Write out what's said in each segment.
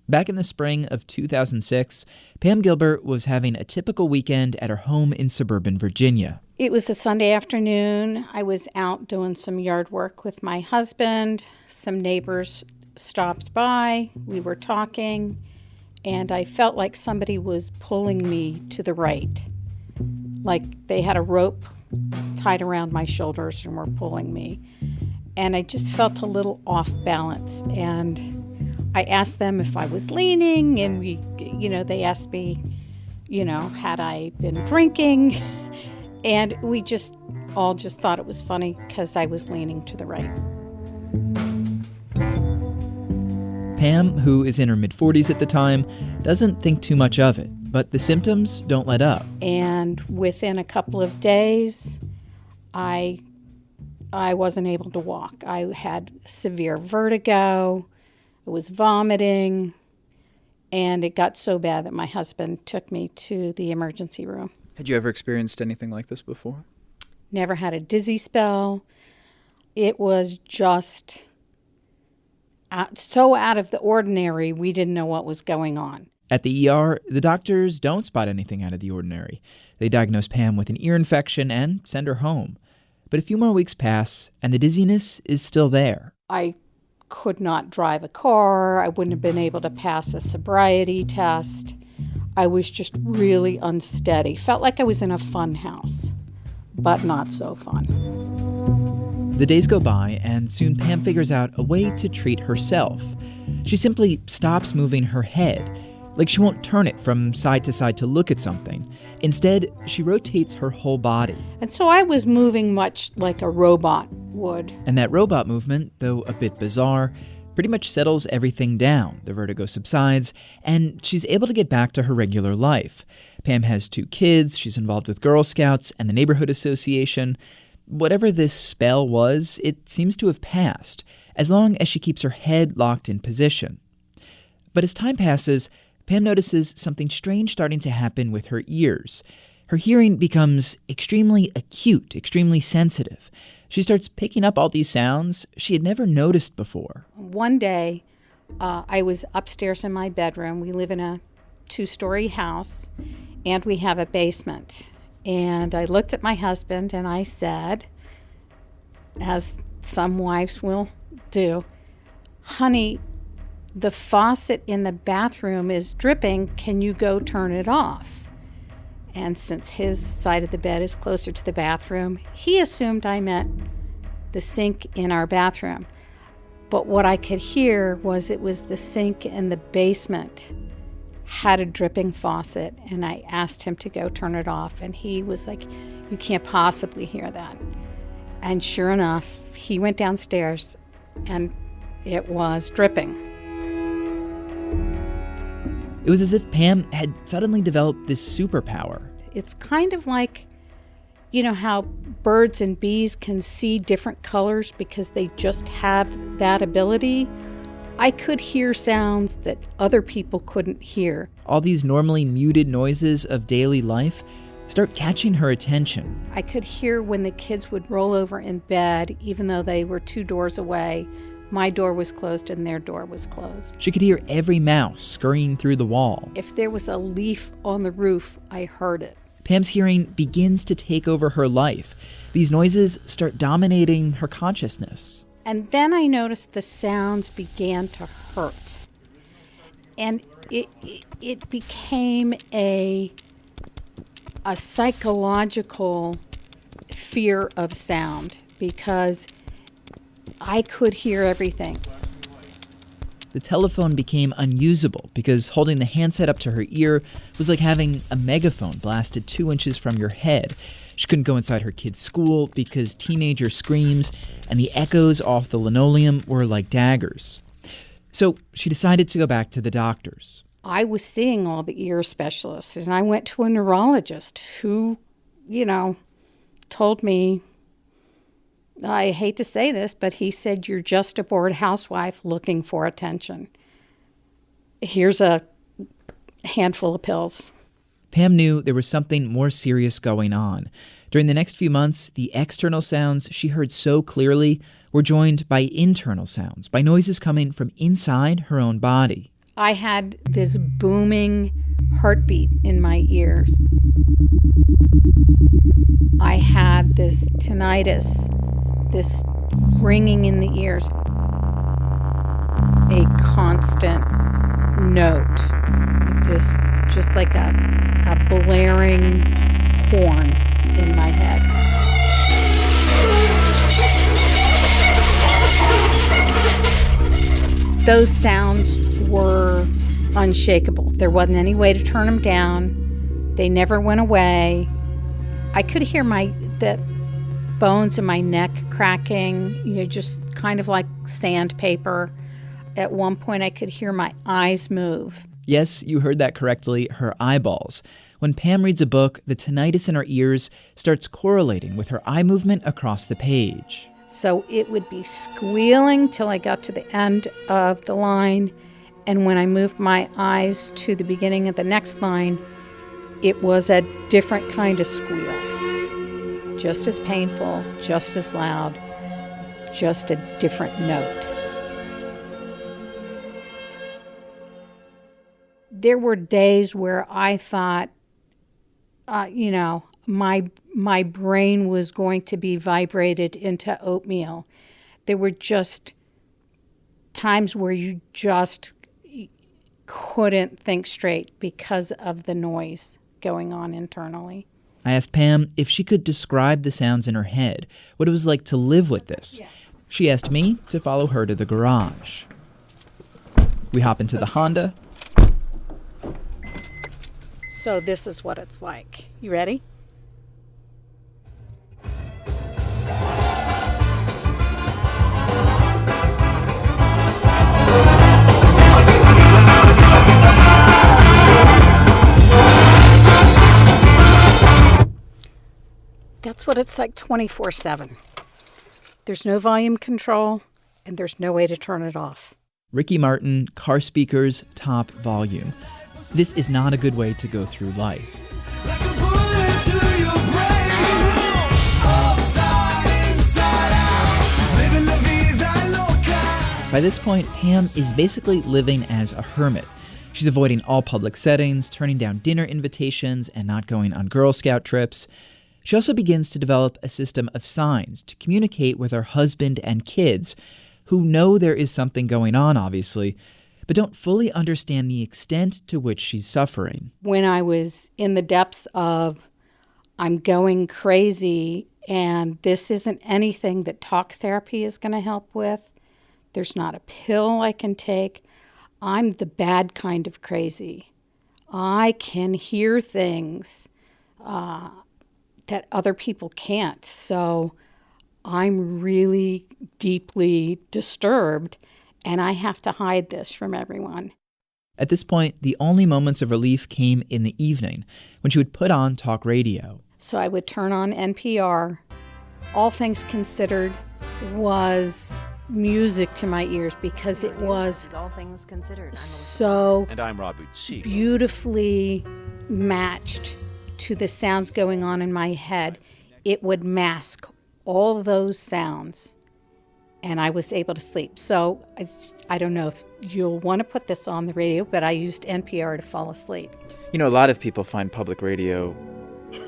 Back in the spring of 2006, Pam Gilbert was having a typical weekend at her home in suburban Virginia. It was a Sunday afternoon. I was out doing some yard work with my husband. Some neighbors stopped by. We were talking, and I felt like somebody was pulling me to the right. Like they had a rope tied around my shoulders and were pulling me. And I just felt a little off balance. And I asked them if I was leaning, and they asked me, had I been drinking? And we all thought it was funny because I was leaning to the right. Pam, who is in her mid-40s at the time, doesn't think too much of it, but the symptoms don't let up. And within a couple of days, I wasn't able to walk. I had severe vertigo, I was vomiting, and it got so bad that my husband took me to the emergency room. Had you ever experienced anything like this before? Never had a dizzy spell. It was just so out of the ordinary, we didn't know what was going on. At the ER, the doctors don't spot anything out of the ordinary. They diagnose Pam with an ear infection and send her home. But a few more weeks pass, and the dizziness is still there. I could not drive a car. I wouldn't have been able to pass a sobriety test. I was just really unsteady. Felt like I was in a fun house, but not so fun. The days go by, and soon Pam figures out a way to treat herself. She simply stops moving her head. Like she won't turn it from side to side to look at something. Instead, she rotates her whole body. And so I was moving much like a robot would. And that robot movement, though a bit bizarre, pretty much settles everything down. The vertigo subsides, and she's able to get back to her regular life. Pam has 2 kids, she's involved with Girl Scouts and the neighborhood association. Whatever this spell was, it seems to have passed, as long as she keeps her head locked in position. But as time passes, Pam notices something strange starting to happen with her ears. Her hearing becomes extremely acute, extremely sensitive. She starts picking up all these sounds she had never noticed before. One day, I was upstairs in my bedroom. We live in a 2-story house, and we have a basement. And I looked at my husband and I said, as some wives will do, "Honey, the faucet in the bathroom is dripping. Can you go turn it off?" And since his side of the bed is closer to the bathroom, he assumed I meant the sink in our bathroom. But what I could hear was it was the sink in the basement had a dripping faucet, and I asked him to go turn it off, and he was like, "You can't possibly hear that." And sure enough, he went downstairs, and it was dripping. It was as if Pam had suddenly developed this superpower. It's kind of like, how birds and bees can see different colors because they just have that ability. I could hear sounds that other people couldn't hear. All these normally muted noises of daily life start catching her attention. I could hear when the kids would roll over in bed, even though they were 2 doors away. My door was closed and their door was closed. She could hear every mouse scurrying through the wall. If there was a leaf on the roof, I heard it. Pam's hearing begins to take over her life. These noises start dominating her consciousness. And then I noticed the sounds began to hurt. And it became a psychological fear of sound because I could hear everything. The telephone became unusable because holding the handset up to her ear was like having a megaphone blasted 2 inches from your head. She couldn't go inside her kid's school because teenager screams and the echoes off the linoleum were like daggers. So she decided to go back to the doctors. I was seeing all the ear specialists, and I went to a neurologist who, told me, I hate to say this, but he said, "You're just a bored housewife looking for attention. Here's a handful of pills." Pam knew there was something more serious going on. During the next few months, the external sounds she heard so clearly were joined by internal sounds, by noises coming from inside her own body. I had this booming heartbeat in my ears. I had this tinnitus, this ringing in the ears, a constant note, just like a blaring horn in my head. Those sounds were unshakable. There wasn't any way to turn them down. They never went away. I could hear the bones in my neck cracking, just kind of like sandpaper. At one point, I could hear my eyes move. Yes, you heard that correctly, her eyeballs. When Pam reads a book, the tinnitus in her ears starts correlating with her eye movement across the page. So it would be squealing till I got to the end of the line, and when I moved my eyes to the beginning of the next line, it was a different kind of squeal. Just as painful, just as loud, just a different note. There were days where I thought, my brain was going to be vibrated into oatmeal. There were just times where you just couldn't think straight because of the noise going on internally. I asked Pam if she could describe the sounds in her head, what it was like to live with this. Yeah. She asked me to follow her to the garage. We hop into the Honda. So this is what it's like. You ready? That's what it's like 24/7. There's no volume control, and there's no way to turn it off. Ricky Martin, car speakers, top volume. This is not a good way to go through life. Like a bullet to your brain, upside, inside out. She's living la vida loca. By this point, Pam is basically living as a hermit. She's avoiding all public settings, turning down dinner invitations, and not going on Girl Scout trips. She also begins to develop a system of signs to communicate with her husband and kids, who know there is something going on, obviously, but don't fully understand the extent to which she's suffering. When I was in the depths of, I'm going crazy, and this isn't anything that talk therapy is going to help with, there's not a pill I can take, I'm the bad kind of crazy. I can hear things that other people can't. So I'm really deeply disturbed, and I have to hide this from everyone. At this point, the only moments of relief came in the evening, when she would put on talk radio. So I would turn on NPR. All Things Considered was music to my ears because it was All Things Considered. so And I'm Robert C. beautifully matched to the sounds going on in my head. It would mask all those sounds, and I was able to sleep. So I don't know if you'll want to put this on the radio, but I used NPR to fall asleep. You know, a lot of people find public radio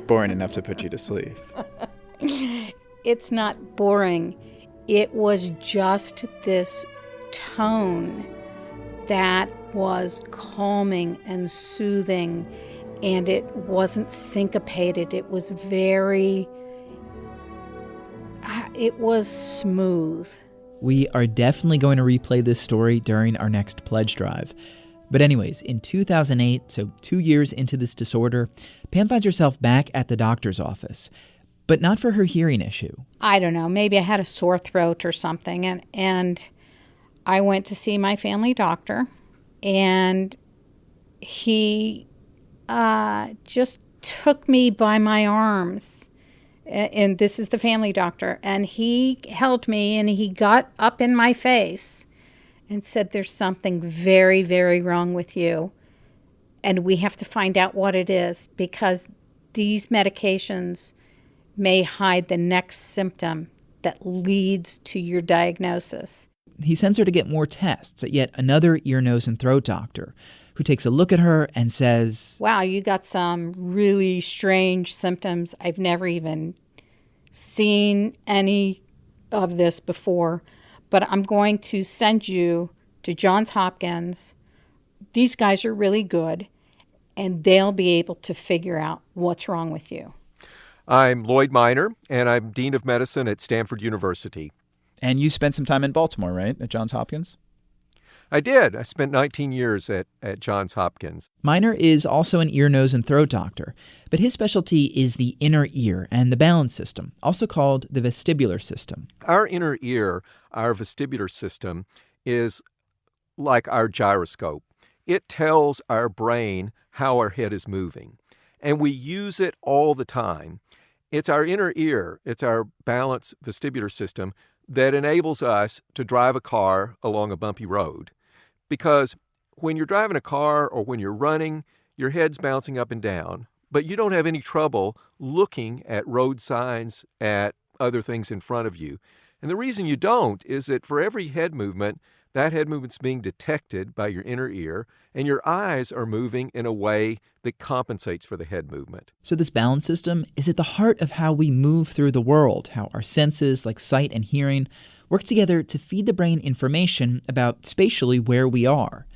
boring enough to put you to sleep. It's not boring. It was just this tone that was calming and soothing, and it wasn't syncopated. It was it was smooth. We are definitely going to replay this story during our next pledge drive. But anyways, in 2008, so 2 years into this disorder, Pam finds herself back at the doctor's office, but not for her hearing issue. I don't know, maybe I had a sore throat or something, and I went to see my family doctor, and he just took me by my arms, and this is the family doctor, and he held me, and he got up in my face and said, there's something very, very wrong with you, and we have to find out what it is, because these medications may hide the next symptom that leads to your diagnosis. he sends her to get more tests at yet another ear, nose, and throat doctor, who takes a look at her and says, "Wow, you got some really strange symptoms. I've never even seen any of this before, but I'm going to send you to Johns Hopkins. These guys are really good, and they'll be able to figure out what's wrong with you." I'm Lloyd Minor, and I'm Dean of Medicine at Stanford University. And you spent some time in Baltimore, right, at Johns Hopkins? I did. I spent 19 years at Johns Hopkins. Minor is also an ear, nose, and throat doctor, but his specialty is the inner ear and the balance system, also called the vestibular system. Our inner ear, our vestibular system, is like our gyroscope. It tells our brain how our head is moving, and we use it all the time. It's our inner ear, it's our balance vestibular system that enables us to drive a car along a bumpy road. Because when you're driving a car or when you're running, your head's bouncing up and down, but you don't have any trouble looking at road signs, at other things in front of you. And the reason you don't is that for every head movement, that head movement's being detected by your inner ear, and your eyes are moving in a way that compensates for the head movement. So this balance system is at the heart of how we move through the world, how our senses, like sight and hearing, work together to feed the brain information about spatially where we are.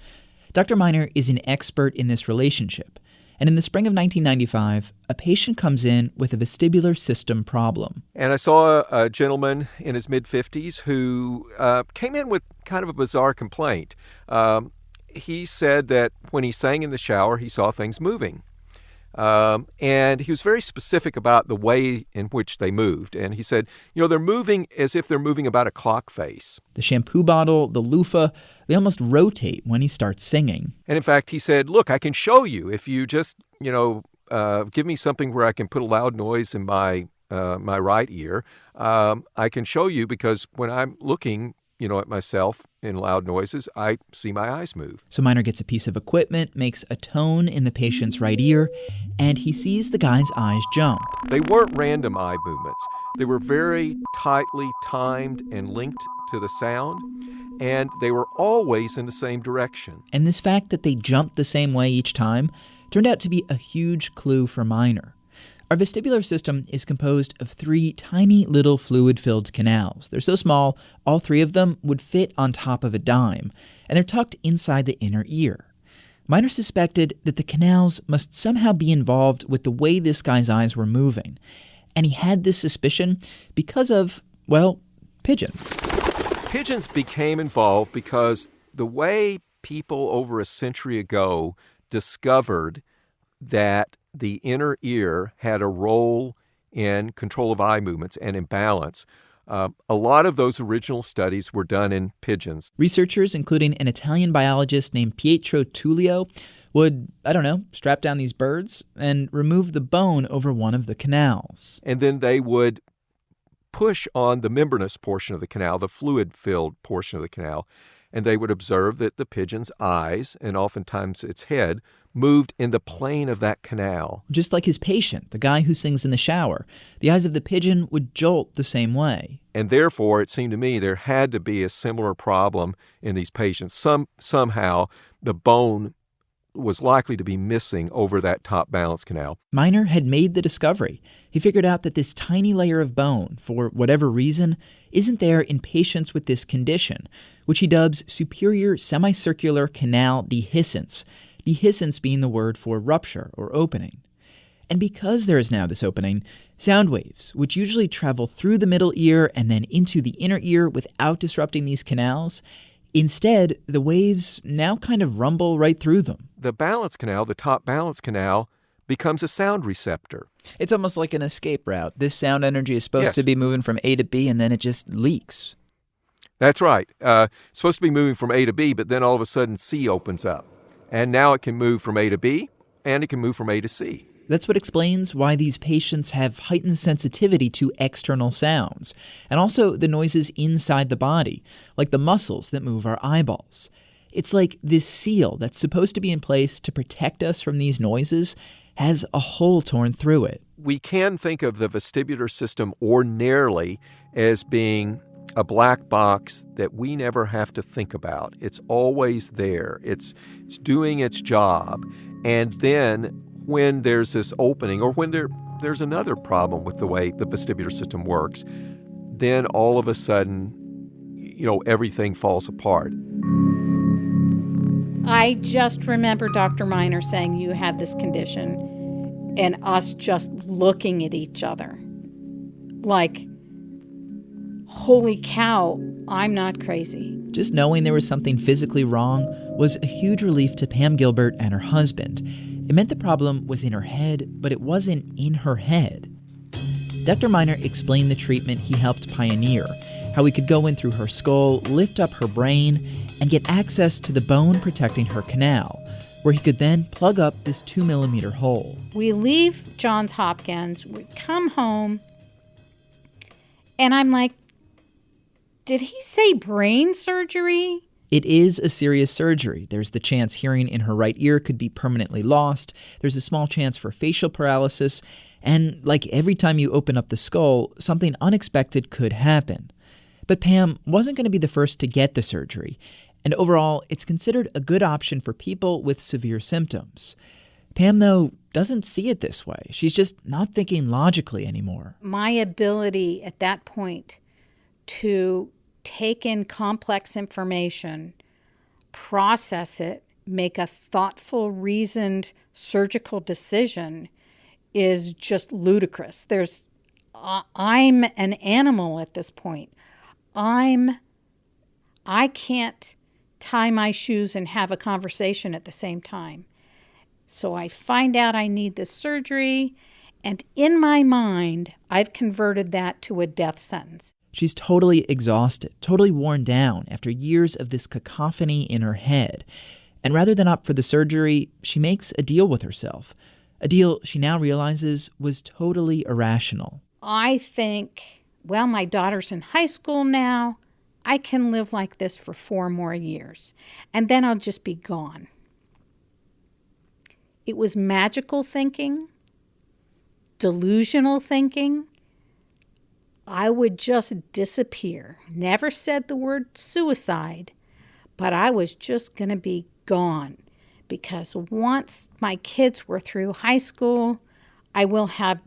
Dr. Minor is an expert in this relationship, and in the spring of 1995, a patient comes in with a vestibular system problem. And I saw a gentleman in his mid-50s who came in with kind of a bizarre complaint. He said that when he sang in the shower, he saw things moving. And he was very specific about the way in which they moved. And he said, they're moving as if they're moving about a clock face. The shampoo bottle, the loofah, they almost rotate when he starts singing. And in fact, he said, look, I can show you if you just, give me something where I can put a loud noise in my right ear. I can show you because when I'm looking, at myself in loud noises, I see my eyes move. So Minor gets a piece of equipment, makes a tone in the patient's right ear, and he sees the guy's eyes jump. They weren't random eye movements. They were very tightly timed and linked to the sound, and they were always in the same direction. And this fact that they jumped the same way each time turned out to be a huge clue for Minor. Our vestibular system is composed of 3 tiny little fluid-filled canals. They're so small, all 3 of them would fit on top of a dime, and they're tucked inside the inner ear. Minor suspected that the canals must somehow be involved with the way this guy's eyes were moving, and he had this suspicion because of, pigeons. Pigeons became involved because the way people over a century ago discovered that the inner ear had a role in control of eye movements and in balance. A lot of those original studies were done in pigeons. Researchers, including an Italian biologist named Pietro Tullio, would, strap down these birds and remove the bone over one of the canals. And then they would push on the membranous portion of the canal, the fluid-filled portion of the canal, and they would observe that the pigeon's eyes, and oftentimes its head, moved in the plane of that canal. Just like his patient, the guy who sings in the shower, the eyes of the pigeon would jolt the same way. And therefore, it seemed to me there had to be a similar problem in these patients. Somehow, the bone was likely to be missing over that top balance canal. Minor had made the discovery. He figured out that this tiny layer of bone, for whatever reason, isn't there in patients with this condition, which he dubs superior semicircular canal dehiscence, dehiscence being the word for rupture or opening. And because there is now this opening, sound waves, which usually travel through the middle ear and then into the inner ear without disrupting these canals, instead, the waves now kind of rumble right through them. The balance canal, the top balance canal, becomes a sound receptor. It's almost like an escape route. This sound energy is supposed to be moving from A to B, and then it just leaks. That's right. It's supposed to be moving from A to B, but then all of a sudden C opens up. And now it can move from A to B, and it can move from A to C. That's what explains why these patients have heightened sensitivity to external sounds, and also the noises inside the body, like the muscles that move our eyeballs. It's like this seal that's supposed to be in place to protect us from these noises has a hole torn through it. We can think of the vestibular system ordinarily as being a black box that we never have to think about. It's always there. It's doing its job. And then when there's this opening, or when there's another problem with the way the vestibular system works, then all of a sudden, everything falls apart. I just remember Dr. Miner saying, "You have this condition," and us just looking at each other like, holy cow, I'm not crazy. Just knowing there was something physically wrong was a huge relief to Pam Gilbert and her husband. It meant the problem was in her head, but it wasn't in her head. Dr. Miner explained the treatment he helped pioneer, how he could go in through her skull, lift up her brain, and get access to the bone protecting her canal, where he could then plug up this 2-millimeter hole. We leave Johns Hopkins, we come home, and I'm like, did he say brain surgery? It is a serious surgery. There's the chance hearing in her right ear could be permanently lost. There's a small chance for facial paralysis. And like every time you open up the skull, something unexpected could happen. But Pam wasn't going to be the first to get the surgery. And overall, it's considered a good option for people with severe symptoms. Pam, though, doesn't see it this way. She's just not thinking logically anymore. My ability at that point to take in complex information, process it, make a thoughtful, reasoned surgical decision is just ludicrous. I'm an animal at this point. I can't tie my shoes and have a conversation at the same time. So I find out I need this surgery, and in my mind, I've converted that to a death sentence. She's totally exhausted, totally worn down after years of this cacophony in her head. And rather than opt for the surgery, she makes a deal with herself. A deal she now realizes was totally irrational. I think, well, my daughter's in high school now. I can live like this for 4 more years, and then I'll just be gone. It was magical thinking, delusional thinking. I would just disappear. Never said the word suicide, but I was just going to be gone, because once my kids were through high school, I will have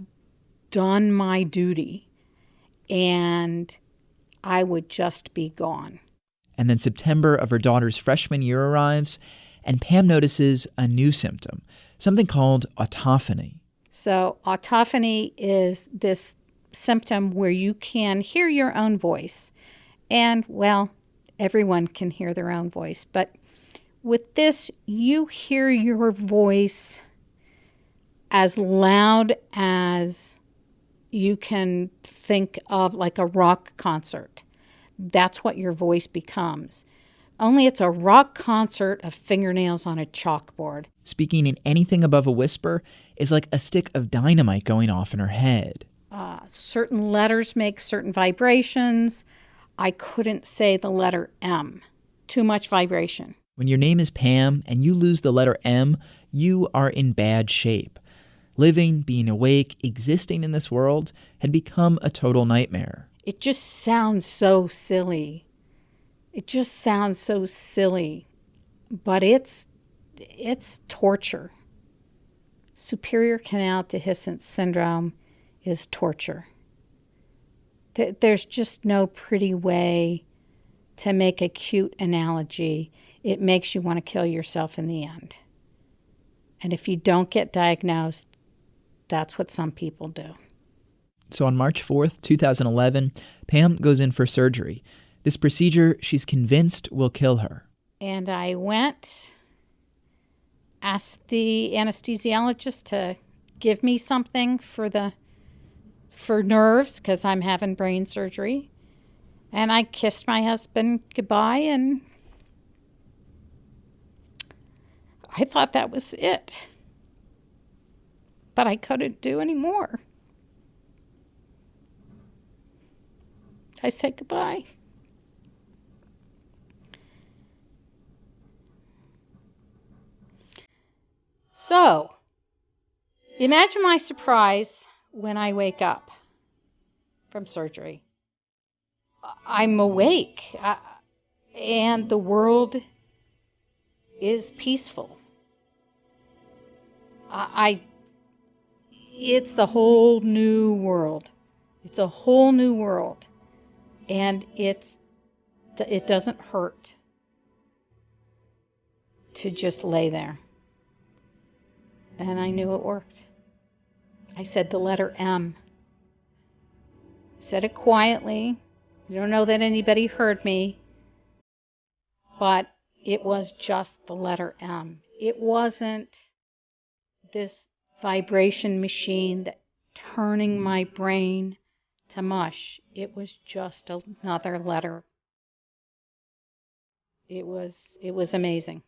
done my duty, and I would just be gone. And then September of her daughter's freshman year arrives, and Pam notices a new symptom, something called autophony. So autophony is this symptom where you can hear your own voice. And, well, everyone can hear their own voice. But with this, you hear your voice as loud as you can think of, like a rock concert. That's what your voice becomes. Only it's a rock concert of fingernails on a chalkboard. Speaking in anything above a whisper is like a stick of dynamite going off in her head. Certain letters make certain vibrations. I couldn't say the letter M. Too much vibration. When your name is Pam and you lose the letter M, you are in bad shape. Living, being awake, existing in this world had become a total nightmare. It just sounds so silly. It just sounds so silly. But it's torture. Superior Canal Dehiscence syndrome is torture. There's just no pretty way to make a cute analogy. It makes you want to kill yourself in the end. And if you don't get diagnosed, that's what some people do. So on March 4th, 2011, Pam goes in for surgery. This procedure, she's convinced, will kill her. And I went, asked the anesthesiologist to give me something for nerves, because I'm having brain surgery. And I kissed my husband goodbye, and I thought that was it. But I couldn't do any more. I said goodbye. So, imagine my surprise when I wake up from surgery. I'm awake, and the world is peaceful. It's a whole new world. It's a whole new world, and it doesn't hurt to just lay there. And I knew it worked. I said the letter M. I said it quietly. I don't know that anybody heard me, but it was just the letter M. It wasn't this vibration machine that turning my brain to mush. It was just another letter. It was amazing.